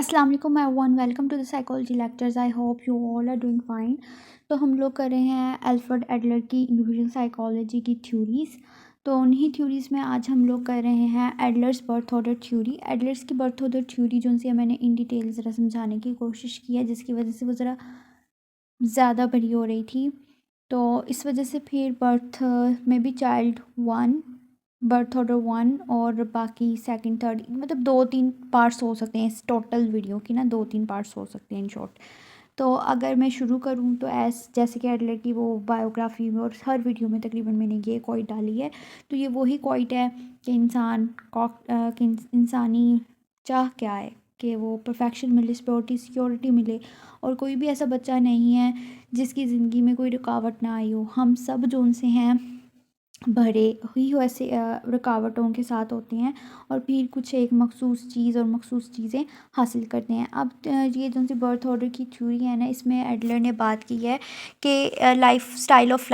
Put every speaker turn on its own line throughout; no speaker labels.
अस्सलाम वालेकुम everyone, welcome to the psychology lectures. I hope you all are doing fine. तो हम लोग कर रहे हैं अल्फ्रेड एडलर की इंडिविजुअल साइकोलॉजी की थ्योरीज़। तो उन्हीं थ्योरीज़ में आज हम लोग कर रहे हैं एडलर्स बर्थ ऑर्डर थ्योरी। एडलर्स की बर्थ ऑर्डर थ्योरी जो उनसे मैंने इन डिटेल ज़रा समझाने की कोशिश की है, जिसकी वजह से वो ज़रा ज़्यादा बड़ी हो रही थी। तो इस वजह से फिर बर्थ में भी child one, birth order one और बाकी सेकंड थर्ड, मतलब 2-3 पार्ट्स हो सकते हैं इस टोटल वीडियो की ना, 2-3 पार्ट्स हो सकते हैं इन शॉर्ट। तो अगर मैं शुरू करूँ तो जैसे कि एडलर की वो बायोग्राफी में और हर वीडियो में तकरीबन मैंने ये क्वाइट डाली है। तो ये वही क्वाइट है कि इंसानी चाह क्या है कि वो परफेक्शन मिले, सिक्योरिटी मिले, और कोई भी ऐसा बच्चा नहीं है जिसकी ज़िंदगी में कोई रुकावट ना आई हो। हम सब जो उनसे हैं भरे ही वैसे रुकावटों के साथ होते हैं और फिर कुछ एक मखसूस चीज़ और मखसूस चीज़ें हासिल करते हैं। अब ये जो सी बर्थ ऑर्डर की थ्योरी है ना, इसमें एडलर ने बात की है कि स्टाइल ऑफ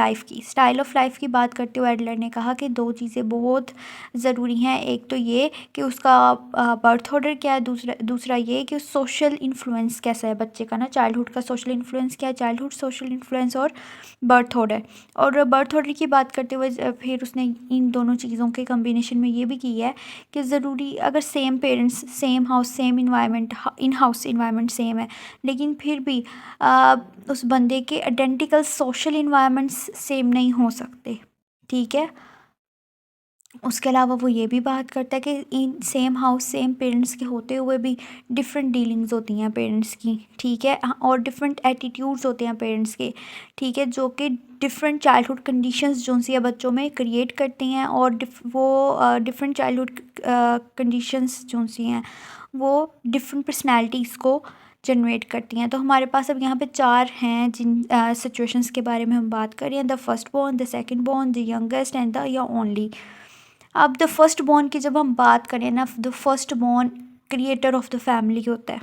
लाइफ की बात करते हुए एडलर ने कहा कि दो चीज़ें बहुत ज़रूरी हैं। एक तो ये कि उसका बर्थ ऑर्डर क्या है, दूसरा ये कि सोशल इन्फ्लुएंस कैसा है बच्चे का ना, चाइल्डहुड का सोशल इन्फ्लुएंस क्या है, चाइल्डहुड सोशल इन्फ्लुएंस और बर्थ ऑर्डर। और बर्थ ऑर्डर की बात करते हुए फिर उसने इन दोनों चीज़ों के कम्बिनेशन में ये भी की है कि ज़रूरी अगर same parents, same house, same environment, in house environment same है, लेकिन फिर भी उस बंदे के आइडेंटिकल सोशल इन्वायरमेंट्स सेम नहीं हो सकते। ठीक है। उसके अलावा वो ये भी बात करता है कि in same house same parents के होते हुए भी डिफरेंट डीलिंग्स होती हैं पेरेंट्स की। ठीक है। और डिफरेंट एटीट्यूड्स होते हैं पेरेंट्स के। ठीक है। जो कि डिफरेंट चाइल्डहुड कंडीशंस जो सी बच्चों में क्रिएट करती हैं, और वो डिफरेंट चाइल्डहुड कंडीशंस जो सी हैं वो डिफरेंट पर्सनैलिटीज़ को जनरेट करती हैं। तो हमारे पास अब यहाँ पे 4 हैं जिन सिचुएशंस के बारे में हम बात कर रहे हैं: the first born, the second born, the youngest and the या ओनली। अब द फर्स्ट बॉर्न की जब हम बात करें ना, the first born creator of the family होता है।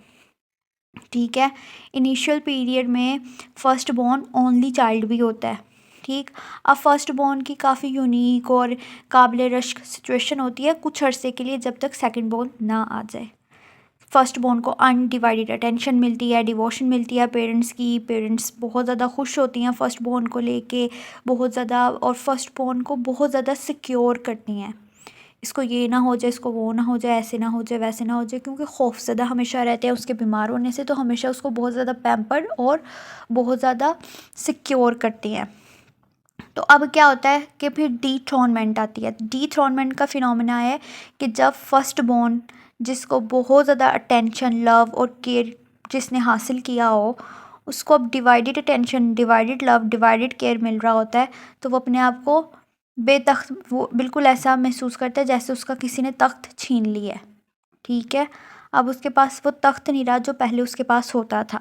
ठीक है। इनिशियल पीरियड में फर्स्ट बॉर्न ओनली चाइल्ड भी होता है। ठीक। अब फर्स्ट बॉर्न की काफ़ी यूनिक और काबिल रश्क सिचुएशन होती है कुछ अरसे के लिए, जब तक सेकंड बॉर्न ना आ जाए। फर्स्ट बॉर्न को अनडिवाइडेड अटेंशन मिलती है, डिवोशन मिलती है पेरेंट्स की। पेरेंट्स बहुत ज़्यादा खुश होती हैं फर्स्ट बॉर्न को लेके, बहुत ज़्यादा, और फर्स्ट बॉर्न को बहुत ज़्यादा सिक्योर करती हैं। इसको ये ना हो जाए, इसको वो ना हो जाए, ऐसे ना हो जाए, वैसे ना हो जाए, क्योंकि खौफज़दा हमेशा रहते हैं उसके बीमार होने से। तो हमेशा उसको बहुत ज़्यादा पैम्पर्ड और बहुत ज़्यादा सिक्योर करती हैं। तो अब क्या होता है कि फिर डीथ्रोनमेंट आती है। डीथ्रोनमेंट का फिनोमेना है कि जब फर्स्ट बॉर्न, जिसको बहुत ज़्यादा अटेंशन, लव और केयर जिसने हासिल किया हो, उसको अब divided attention, divided love, divided care मिल रहा होता है, तो वो अपने आप को बेतख्त, वो बिल्कुल ऐसा महसूस करता है जैसे उसका किसी ने तख्त छीन लिया है। ठीक है। अब उसके पास वो तख्त नहीं रहा जो पहले उसके पास होता था।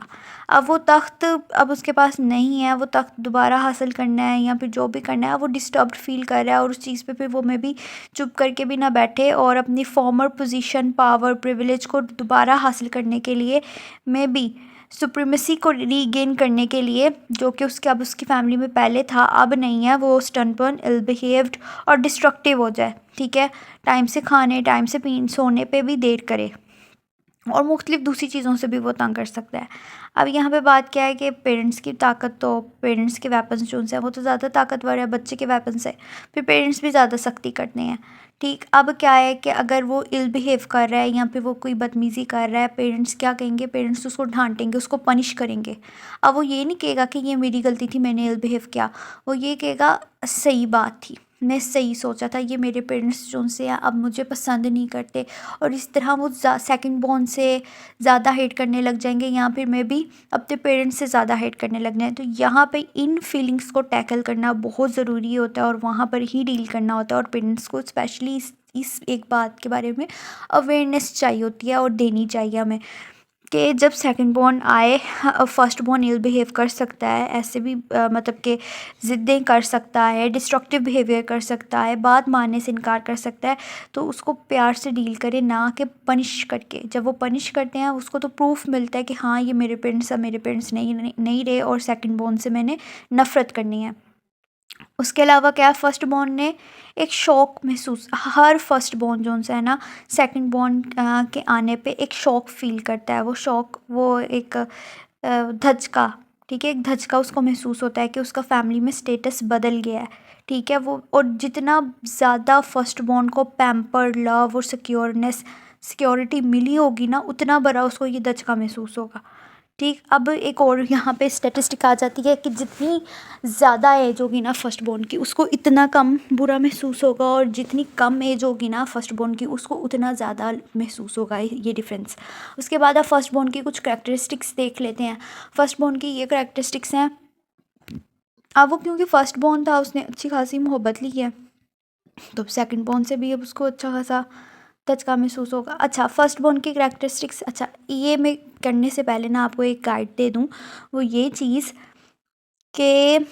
अब वो तख्त अब उसके पास नहीं है, वो तख्त दोबारा हासिल करना है या फिर जो भी करना है, वो डिस्टर्ब्ड फील कर रहा है, और उस चीज़ पे फिर वो में भी चुप करके भी ना बैठे और अपनी फॉर्मर पोजीशन, पावर, प्रिविलेज को दोबारा हासिल करने के लिए, में भी सुप्रीमेसी को रीगेन करने के लिए, जो कि उसके अब उसकी फैमिली में पहले था अब नहीं है, वो स्टनपन, इल बिहेव्ड और डिस्ट्रक्टिव हो जाए। ठीक है। टाइम से खाने, टाइम से पीने, सोने पे भी देर करे, और मुख्तलिफ दूसरी चीज़ों से भी वो तंग कर सकता है। अब यहाँ पे बात क्या है कि पेरेंट्स की ताकत, तो पेरेंट्स के वेपन्स जो हैं वो तो ज़्यादा ताकतवर है बच्चे के वेपन से, फिर पेरेंट्स भी ज़्यादा सख्ती करते हैं। ठीक। अब क्या है कि अगर वो इल बिहेव कर रहा है या फिर वो कोई बदतमीज़ी कर रहा है, पेरेंट्स क्या कहेंगे, पेरेंट्स उसको डांटेंगे, उसको पनिश करेंगे। अब वो ये नहीं कहेगा कि ये मेरी गलती थी, मैंने इल बिहेव किया, वो ये कहेगा सही बात थी, मैं सही सोचा था, ये मेरे पेरेंट्स जो से अब मुझे पसंद नहीं करते, और इस तरह वो सेकंड बॉर्न से ज़्यादा हेट करने लग जाएंगे, या फिर मैं भी अपने पेरेंट्स से ज़्यादा हेट करने लग जाए। तो यहाँ पे इन फीलिंग्स को टैकल करना बहुत ज़रूरी होता है और वहाँ पर ही डील करना होता है, और पेरेंट्स को स्पेशली इस एक बात के बारे में अवेयरनेस चाहिए होती है और देनी चाहिए हमें, कि जब सेकंड बॉर्न आए, फर्स्ट बॉर्न इल बिहेव कर सकता है, ऐसे भी मतलब कि ज़िद्दें कर सकता है, डिस्ट्रक्टिव बिहेवियर कर सकता है, बात मानने से इनकार कर सकता है, तो उसको प्यार से डील करें, ना कि पनिश करके। जब वो पनिश करते हैं उसको तो प्रूफ मिलता है कि हाँ ये मेरे पेरेंट्स अब मेरे पेरेंट्स नहीं रहे और सेकंड बॉर्न से मैंने नफ़रत करनी है। उसके अलावा क्या है, फर्स्ट बॉर्न ने एक शौक महसूस, हर फर्स्ट बॉर्न जो है ना सेकंड बॉर्न के आने पे एक शौक फील करता है। वो शौक, वो एक धचका, ठीक है, एक धचका उसको महसूस होता है कि उसका फैमिली में स्टेटस बदल गया है, ठीक है। वो और जितना ज़्यादा फर्स्ट बॉर्न को पैम्पर, लव और सिक्योरिटी मिली होगी ना, उतना बड़ा उसको ये धचका महसूस होगा, ठीक। अब एक और यहाँ पे स्टेटिस्टिक आ जाती है कि जितनी ज़्यादा एज होगी ना फर्स्ट बोर्न की, उसको इतना कम बुरा महसूस होगा, और जितनी कम एज होगी ना फर्स्ट बोर्न की, उसको उतना ज़्यादा महसूस होगा ये डिफरेंस। उसके बाद आप फर्स्ट बोर्न की कुछ करेक्टरिस्टिक्स देख लेते हैं। फर्स्ट बोर्न की ये करेक्टरिस्टिक्स हैं। अब वो क्योंकि फर्स्ट बोर्न था, उसने अच्छी खासी मोहब्बत ली है, तो सेकंड बोर्न से भी अब उसको अच्छा खासा धचका महसूस होगा। अच्छा, फर्स्ट बोर्न की करेक्टरिस्टिक्स, अच्छा ये मैं करने से पहले ना आपको एक गाइड दे दूँ, वो ये चीज़ कि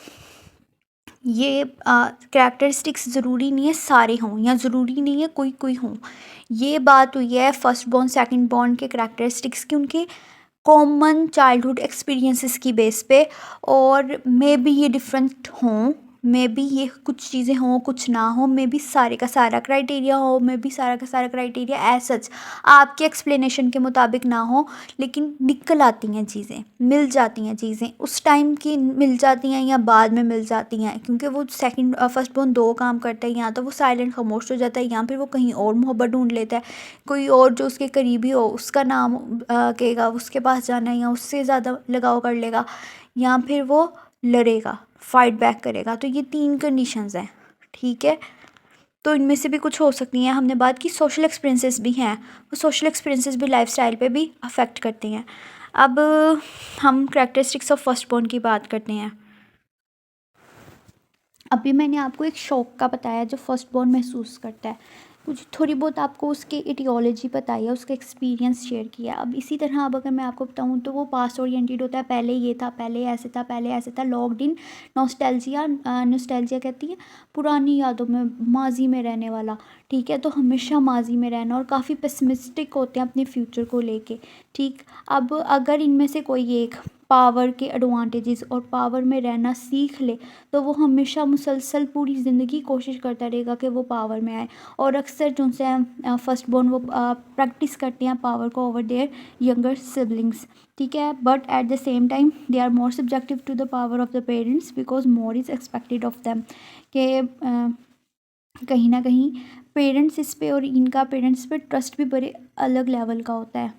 ये कैरेक्टरिस्टिक्स ज़रूरी नहीं है सारे हों, या ज़रूरी नहीं है कोई कोई हों। ये बात हुई है फर्स्ट बॉर्न सेकंड बॉर्न के कैरेक्टरिस्टिक्स की, उनके कॉमन चाइल्डहुड एक्सपीरियंसेस की बेस पे, और मे बी ये डिफरेंट हों, मे बी ये कुछ चीज़ें हों कुछ ना हो, मे बी सारे का सारा क्राइटेरिया हो, मे बी सारा का सारा क्राइटेरिया एज सच आपके एक्सप्लेनेशन के मुताबिक ना हो, लेकिन निकल आती हैं चीज़ें, मिल जाती हैं चीज़ें, उस टाइम की मिल जाती हैं या बाद में मिल जाती हैं, क्योंकि वो सेकंड फर्स्ट बोर्न दो काम करता है, या तो वो साइलेंट खामोश हो जाता है, या फिर वो कहीं और मोहब्बत ढूंढ लेता है, कोई और जो उसके करीबी हो उसका नाम कहेगा, उसके पास जाना है, या उससे ज़्यादा लगाव कर लेगा, या फिर वो लड़ेगा, फाइट बैक करेगा। तो ये तीन कंडीशंस हैं, ठीक है। तो इनमें से भी कुछ हो सकती हैं। हमने बात की सोशल एक्सपीरियंसेस भी हैं, वो सोशल एक्सपीरियंसेस भी लाइफस्टाइल पे भी अफेक्ट करते हैं। अब हम कैरेक्टरिस्टिक्स ऑफ फर्स्ट बॉर्न की बात करते हैं। अभी मैंने आपको एक शौक का बताया जो फर्स्ट बॉर्न महसूस करता है, कुछ थोड़ी बहुत आपको उसकी इटियोलॉजी बताई है, उसका एक्सपीरियंस शेयर किया। अब इसी तरह अब अगर मैं आपको बताऊँ तो वो पास्ट ओरिएंटेड होता है, पहले ये था, पहले ऐसे था, पहले ऐसे था, लॉक्ड इन नॉस्टैल्जिया। नॉस्टैल्जिया कहती है पुरानी यादों में, माजी में रहने वाला, ठीक है। तो हमेशा माजी में रहना, और काफ़ी पेसिमिस्टिक होते हैं अपने फ्यूचर को लेके, ठीक। अब अगर इनमें से कोई एक पावर के एडवांटेजेस और पावर में रहना सीख ले, तो वो हमेशा मुसलसल पूरी ज़िंदगी कोशिश करता रहेगा कि वो पावर में आए। और अक्सर जो से फर्स्ट बॉर्न वो प्रैक्टिस करते हैं पावर को ओवर देयर यंगर सिबलिंग्स, ठीक है। But at the same time they are more subjective to the power of the parents because more is expected of them, कि कहीं ना कहीं पेरेंट्स इस पे और इनका पेरेंट्स पे ट्रस्ट भी बड़े अलग लेवल का होता है।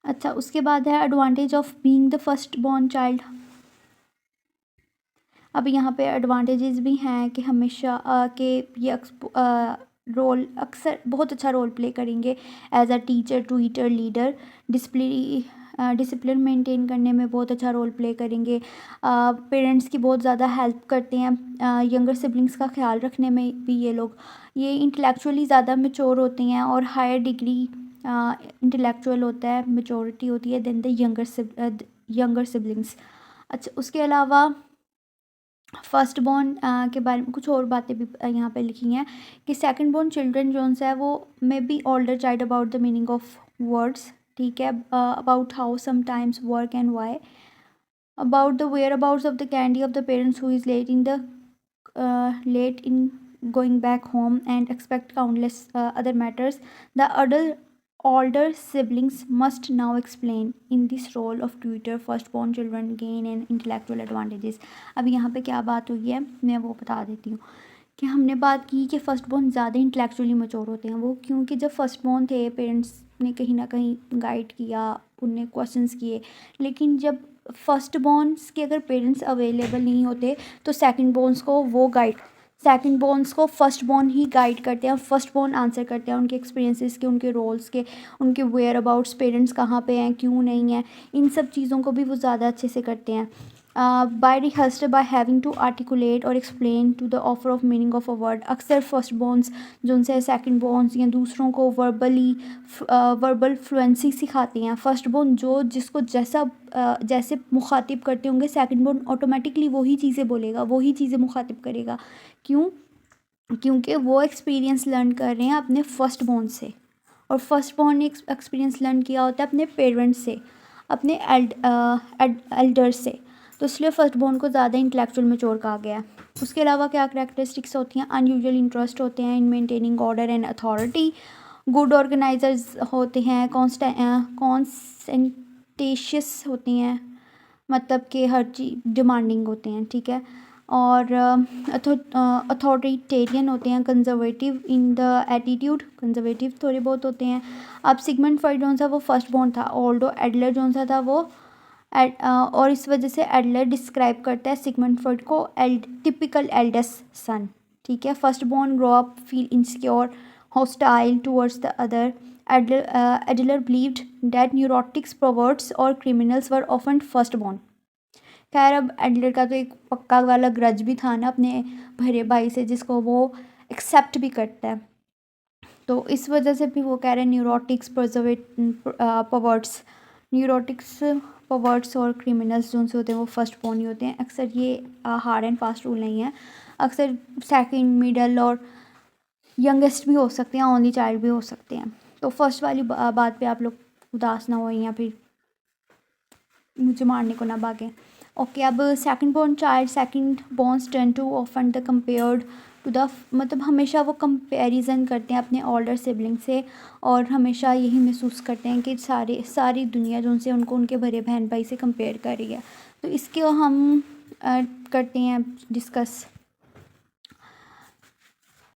अच्छा, उसके बाद है advantage of being the first born child. अब यहाँ पे एडवांटेजेस भी हैं कि हमेशा के ये रोल अक्सर बहुत अच्छा रोल प्ले करेंगे as a teacher, tutor, leader, discipline maintain करने में बहुत अच्छा रोल प्ले करेंगे। पेरेंट्स की बहुत ज़्यादा हेल्प करते हैं, यंगर सिबलिंग्स का ख्याल रखने में भी ये लोग। ये इंटेलेक्चुअली ज़्यादा मेच्योर होते हैं, और हायर डिग्री इंटेलेक्चुअल होता है, मेच्योरिटी होती है देन द यंगर सिबलिंग्स। अच्छा, उसके अलावा फर्स्ट बॉर्न के बारे में कुछ और बातें भी यहाँ पे लिखी हैं कि सेकंड बॉर्न चिल्ड्रन जो है वो may be older child about the meaning of words, ठीक है, about how sometimes work and why, about the whereabouts of the candy of the parents who is late in going back home and expect countless other matters. The older siblings must now explain in this role of tutor firstborn children gain and intellectual advantages. अब यहाँ पे क्या बात हुई है मैं वो बता देती हूँ कि हमने बात की कि फर्स्ट बॉर्न ज़्यादा इंटेलेक्चुअली मैच्योर होते हैं। वो क्योंकि जब फर्स्ट बॉर्न थे पेरेंट्स ने कहीं ना कहीं गाइड किया, उनने क्वेश्चंस किए, लेकिन जब फर्स्ट बॉर्न्स के अगर पेरेंट्स अवेलेबल नहीं होते तो सेकंड बॉर्न्स को फर्स्ट बॉर्न ही गाइड करते हैं, फर्स्ट बॉर्न आंसर करते हैं उनके एक्सपीरियंसेस के, उनके रोल्स के, उनके वेयर अबाउट्स, पेरेंट्स कहाँ पे हैं, क्यों नहीं है, इन सब चीज़ों को भी वो ज़्यादा अच्छे से करते हैं। By rehearsal by having to articulate और explain to the offer of meaning of a word. अक्सर फर्स्ट बॉर्न्स जो उनसे सेकंड बॉर्न्स या दूसरों को वर्बल फ्लुएंसी सिखाती हैं। फर्स्ट बॉर्न जो जिसको जैसे मुखातिब करते होंगे, सेकंड बॉर्न ऑटोमेटिकली वही चीज़ें बोलेगा, वही चीज़ें मुखातिब करेगा। क्यों? क्योंकि वो एक्सपीरियंस लर्न कर रहे हैं अपने फर्स्ट बॉर्न से, और फर्स्ट बॉर्न ने एक्सपीरियंस लर्न किया होता है अपने पेरेंट्स से, अपने एल्डर से। तो इसलिए फर्स्ट बॉर्न को ज़्यादा इंटेलेक्चुअल मैच्योर कहा गया है। उसके अलावा क्या करेक्टरिस्टिक्स होती हैं, अनयूजुअल इंटरेस्ट होते हैं in maintaining order and authority, good organisers होते हैं, कॉन्सेंटेशियस होती हैं, मतलब कि हर चीज़ डिमांडिंग होते हैं, ठीक है, और अथॉरिटेरियन होते हैं, conservative in the attitude, conservative थोड़े बहुत होते हैं। अब सिगमंड फ्रॉइड जो सा वो फर्स्ट बॉर्न था, ऑल्डो एडलर जो सा था वो और इस वजह से एडलर डिस्क्राइब करता है सिगमंड फ्रॉइड को टिपिकल एल्डेस्ट सन, ठीक है। First born grow up feel insecure hostile towards the other. Adler believed that neurotics perverts और criminals were often first born. खैर अब एडलर का तो एक पक्का वाला ग्रज भी था ना अपने भरे भाई से, जिसको वो एक्सेप्ट भी करता है, तो इस वजह से भी वो कह रहे हैं न्यूरोटिक्स परवर्ट्स, न्यूरोटिक्स परवर्ट्स और क्रिमिनल्स जो होते हैं वो फर्स्ट बॉर्न ही होते हैं। अक्सर ये हार्ड एंड फास्ट रूल नहीं है, अक्सर सेकंड, मिडल और यंगेस्ट भी हो सकते हैं, ओनली चाइल्ड भी हो सकते हैं। तो फर्स्ट वाली बात पे आप लोग उदास ना हो या फिर मुझे मारने को ना भागें। ओके, अब second born child, second borns turn to often the compared to the, मतलब हमेशा वो कंपैरिजन करते हैं अपने ओल्डर सिबलिंग से और हमेशा यही महसूस करते हैं कि सारी दुनिया जो उनसे उनको उनके बड़े बहन भाई से कंपेयर कर रही है। तो इसके हम करते हैं डिस्कस।